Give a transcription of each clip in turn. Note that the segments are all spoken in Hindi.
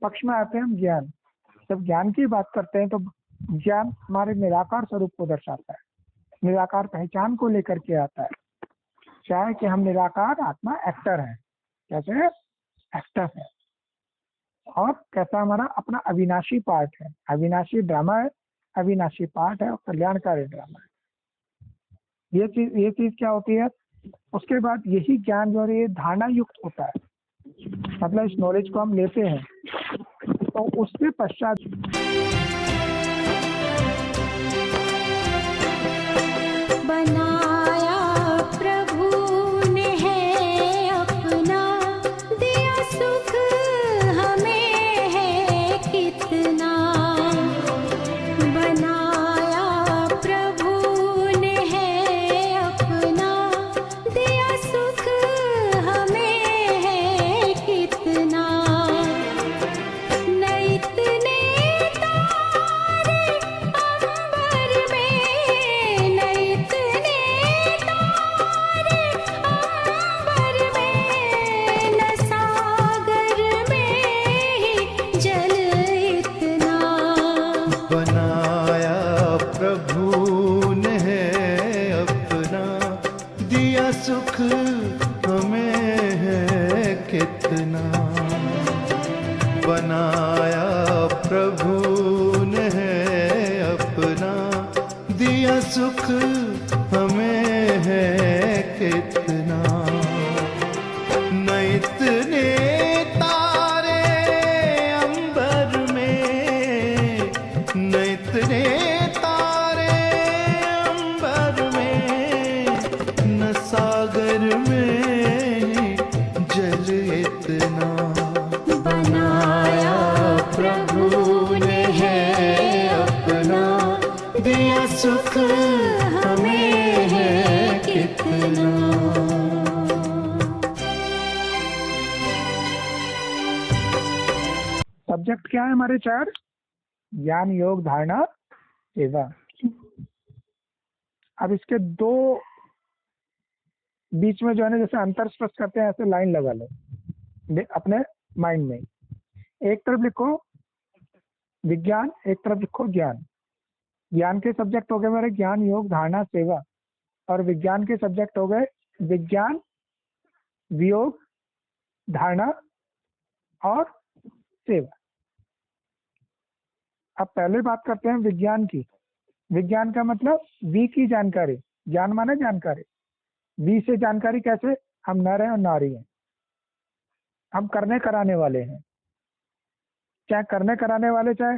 पक्ष में आते हैं हम ज्ञान। जब ज्ञान की बात करते हैं तो ज्ञान हमारे निराकार स्वरूप को दर्शाता है, निराकार पहचान को लेकर के आता है। क्या है कि हम निराकार आत्मा एक्टर हैं, कैसे एक्टर है, और कैसा हमारा अपना अविनाशी पार्ट है, अविनाशी ड्रामा है, अविनाशी पार्ट है और कल्याणकारी ड्रामा है। ये चीज क्या होती है? उसके बाद यही ज्ञान जो है ये धारणा युक्त होता है, मतलब इस नॉलेज को हम लेते हैं तो उसके पश्चात बनाया प्रभु ने है अपना, दिया सुख हमें है कितना। बनाया प्रभु ने है अपना, दिया सुख हमें है कितना। न इतने तारे अंबर में, न इतने तारे अंबर में, न सागर में ही जल इतना। बनाया प्रभु ने है अपना, दिया सुख हमें है कितना। बनाया प्रभु ने है अपना, दिया सुख हमें है कितना। न इतने तारे अंबर में, न इतने तारे अंबर में, न सागर में जल इतना। बनाया प्रभु ने है अपना, दिया सुख हमें है कितना। सब्जेक्ट क्या है हमारे चार? ज्ञान, योग, धारणा, सेवा। अब इसके दो बीच में जो है ना, जैसे अंतर स्पष्ट करते हैं ऐसे लाइन लगा लो अपने माइंड में। एक तरफ लिखो विज्ञान, एक तरफ लिखो ज्ञान। ज्ञान के सब्जेक्ट हो गए मेरे ज्ञान, योग, धारणा, सेवा, और विज्ञान के सब्जेक्ट हो गए विज्ञान, वियोग, धारणा और सेवा। अब पहले बात करते हैं विज्ञान की। विज्ञान का मतलब वी की जानकारी, ज्ञान माने जानकारी, वी से जानकारी कैसे? हम नर हैं और नारी हैं, हम करने कराने वाले हैं। चाहे करने कराने वाले चाहे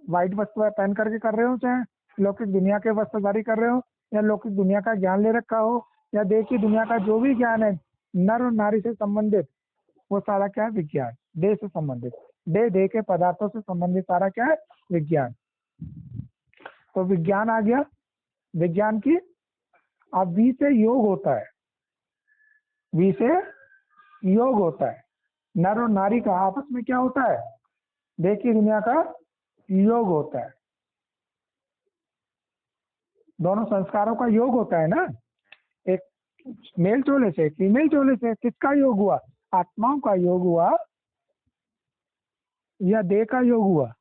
व्हाइट वस्त्र पहन करके कर रहे हो, चाहे लौकिक दुनिया के वस्त्रधारी कर रहे हो, या लौकिक दुनिया का ज्ञान ले रखा हो, या देह की दुनिया का जो भी ज्ञान है नर और नारी से संबंधित, वो सारा क्या है? विज्ञान। देह से संबंधित, देह के पदार्थों से संबंधित सारा क्या है? विज्ञान। तो विज्ञान आ गया विज्ञान की। अब वी से योग होता है, वी से योग होता है। नर और नारी का आपस में क्या होता है? देह की दुनिया का योग होता है। दोनों संस्कारों का योग होता है ना, एक मेल चोले से फीमेल चोले से। किसका योग हुआ? आत्माओं का योग हुआ या देह का योग हुआ?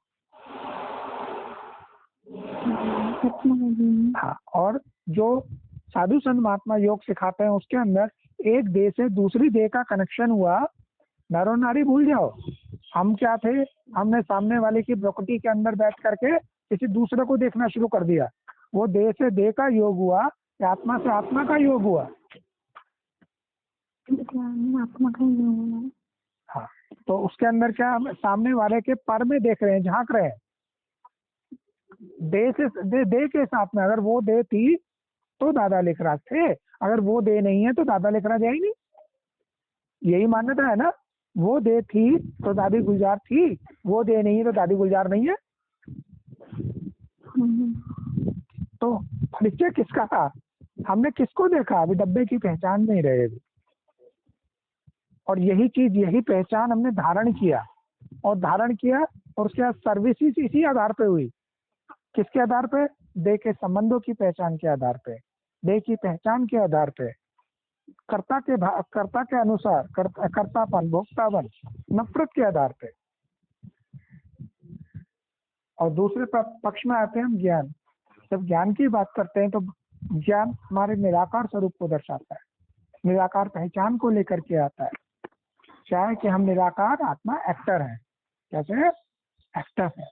हाँ, और जो साधु संत महात्मा योग सिखाते हैं उसके अंदर एक देह से दूसरी देह का कनेक्शन हुआ। नर और नारी भूल जाओ, हम क्या थे? हमने सामने वाले की प्रकृति के अंदर बैठ करके किसी दूसरे को देखना शुरू कर दिया। वो देह से देह का योग हुआ या आत्मा से आत्मा का योग हुआ? आत्मा का योग हुआ। हाँ, तो उसके अंदर क्या हम सामने वाले के पर में देख रहे हैं, झांक रहे हैं। देह से देह के साथ में अगर वो देह थी तो दादा लेखराज थे, अगर वो देह नहीं है तो दादा लेखराज है ही नहीं। यही मान्यता है ना, वो देह थी तो दादी गुलजार थी, वो देह नहीं है तो दादी गुलजार नहीं है। तो परिचय किसका था? हमने किसको देखा? अभी डब्बे की पहचान नहीं रहे अभी। और यही चीज, यही पहचान हमने धारण किया और धारण किया और उसके बाद सर्विसेज इसी आधार पे हुई। किसके आधार पे? देह के संबंधों की पहचान के आधार पे, देह की पहचान के आधार पे, कर्ता के अनुसार कर्तापन, भोक्तापन, नफरत के आधार पे। और दूसरे पक्ष में आते हैं हम ज्ञान। जब ज्ञान की बात करते हैं तो ज्ञान हमारे निराकार स्वरूप को दर्शाता है, निराकार पहचान को लेकर के आता है। क्या है कि हम निराकार आत्मा एक्टर हैं, कैसे एक्टर है,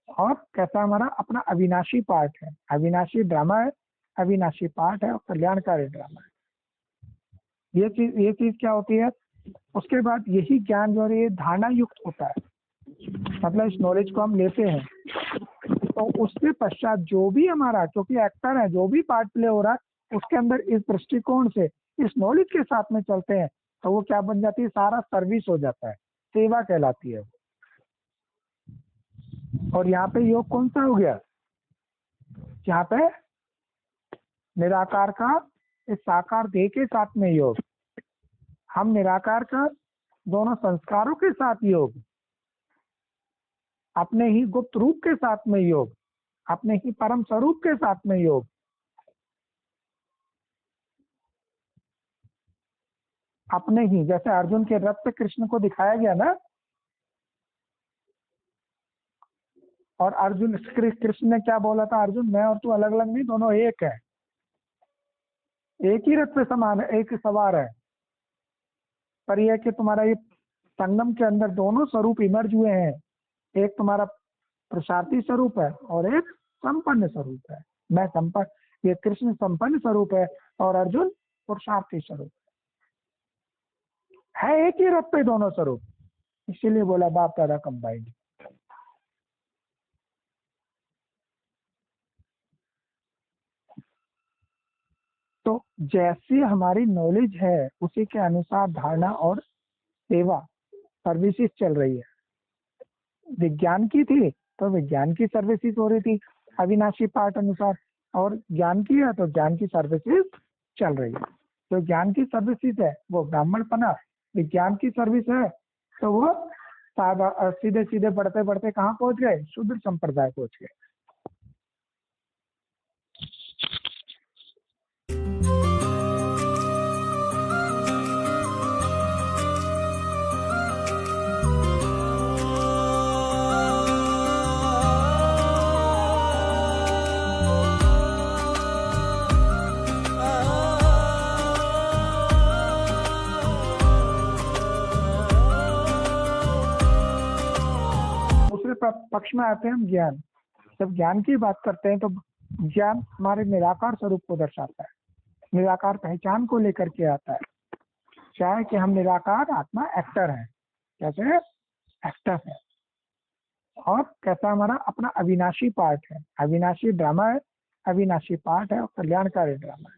और कैसा हमारा अपना अविनाशी पार्ट है, अविनाशी ड्रामा है, अविनाशी पार्ट है और कल्याणकारी ड्रामा है। ये चीज क्या होती है, उसके बाद यही ज्ञान जो है ये धारणा युक्त होता है, मतलब इस नॉलेज को हम लेते हैं तो उसके पश्चात जो भी हमारा, क्योंकि एक्टर है, जो भी पार्ट प्ले हो रहा है उसके अंदर इस दृष्टिकोण से इस नॉलेज के साथ में चलते हैं तो वो क्या बन जाती है, सारा सर्विस हो जाता है, सेवा कहलाती है। और यहाँ पे योग कौन सा हो गया, यहाँ पे निराकार का इस साकार देह के साथ में योग, हम निराकार का दोनों संस्कारों के साथ योग, अपने ही गुप्त रूप के साथ में योग, अपने ही परम स्वरूप के साथ में योग। अपने ही, जैसे अर्जुन के रथ पे कृष्ण को दिखाया गया ना, और अर्जुन कृष्ण ने क्या बोला था, अर्जुन मैं और तू अलग अलग नहीं, दोनों एक है, एक ही रथ पे समान है, एक सवार है। पर यह कि तुम्हारा ये संगम के अंदर दोनों स्वरूप इमर्ज हुए हैं, एक तुम्हारा पुरुषार्थी स्वरूप है और एक संपन्न स्वरूप है। मैं संपन्न, ये कृष्ण संपन्न स्वरूप है और अर्जुन पुरुषार्थी स्वरूप है एक ही रथ पे दोनों स्वरूप, इसीलिए बोला बाप दादा कंबाइंड। तो जैसी हमारी नॉलेज है उसी के अनुसार धारणा और सेवा सर्विसेज चल रही है। विज्ञान की थी तो विज्ञान की सर्विसेज हो रही थी अविनाशी पाठ अनुसार, और ज्ञान की है तो ज्ञान की सर्विसेज चल रही है। जो ज्ञान की सर्विसेज है वो ब्राह्मणपना, विज्ञान की सर्विस है तो वो सीधे सीधे बढ़ते बढ़ते कहाँ पहुंच गए, शूद्र संप्रदाय पहुंच गए। पक्ष में आते हैं हम ज्ञान। जब ज्ञान की बात करते हैं तो ज्ञान हमारे निराकार स्वरूप को दर्शाता है, निराकार पहचान को लेकर के आता है। क्या है कि हम निराकार आत्मा एक्टर हैं, कैसे एक्टर है, और कैसा हमारा अपना अविनाशी पार्ट है, अविनाशी ड्रामा है, अविनाशी पार्ट है और कल्याणकारी ड्रामा है।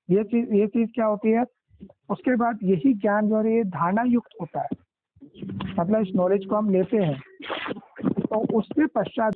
ये चीज क्या होती है, उसके बाद यही ज्ञान जो है ये धारणा युक्त होता है, मतलब इस नॉलेज को हम लेते हैं तो उसके पश्चात